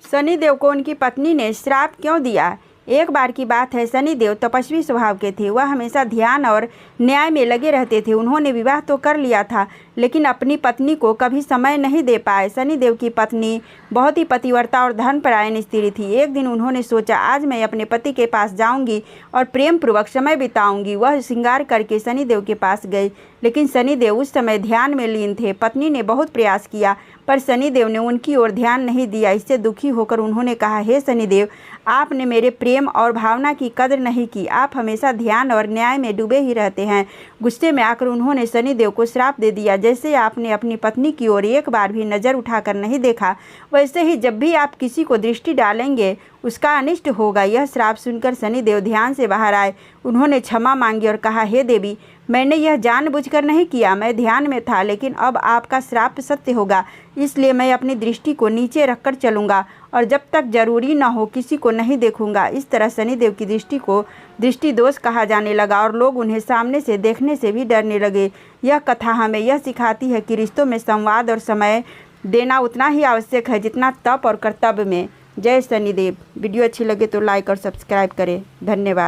शनिदेव को उनकी पत्नी ने श्राप क्यों दिया। एक बार की बात है, शनिदेव तपस्वी स्वभाव के थे। वह हमेशा ध्यान और न्याय में लगे रहते थे। उन्होंने विवाह तो कर लिया था, लेकिन अपनी पत्नी को कभी समय नहीं दे पाए। शनिदेव की पत्नी बहुत ही पतिव्रता और धर्मपरायण स्त्री थी। एक दिन उन्होंने सोचा, आज मैं अपने पति के पास जाऊंगी और प्रेम पूर्वक समय बिताऊंगी। वह श्रृंगार करके शनिदेव के पास गई, लेकिन शनिदेव उस समय ध्यान में लीन थे। पत्नी ने बहुत प्रयास किया, पर शनिदेव ने उनकी ओर ध्यान नहीं दिया। इससे दुखी होकर उन्होंने कहा, हे शनिदेव, आपने मेरे प्रेम और भावना की कदर नहीं की। आप हमेशा ध्यान और न्याय में डूबे ही रहते हैं। गुस्से में आकर उन्होंने शनिदेव को श्राप दे दिया, जैसे आपने अपनी पत्नी की ओर एक बार भी नज़र उठाकर नहीं देखा, वैसे ही जब भी आप किसी को दृष्टि डालेंगे उसका अनिष्ट होगा। यह श्राप सुनकर शनिदेव ध्यान से बाहर आए। उन्होंने क्षमा मांगी और कहा, हे देवी, मैंने यह जानबूझकर नहीं किया, मैं ध्यान में था, लेकिन अब आपका श्राप सत्य होगा, इसलिए मैं अपनी दृष्टि को नीचे रखकर चलूँगा और जब तक जरूरी न हो किसी को नहीं देखूंगा। इस तरह शनिदेव की दृष्टि को दृष्टि दोष कहा जाने लगा और लोग उन्हें सामने से देखने से भी डरने लगे। यह कथा हमें यह सिखाती है कि रिश्तों में संवाद और समय देना उतना ही आवश्यक है जितना तप और कर्तव्य में। जय शनिदेव। वीडियो अच्छी लगे तो लाइक और सब्सक्राइब करें। धन्यवाद।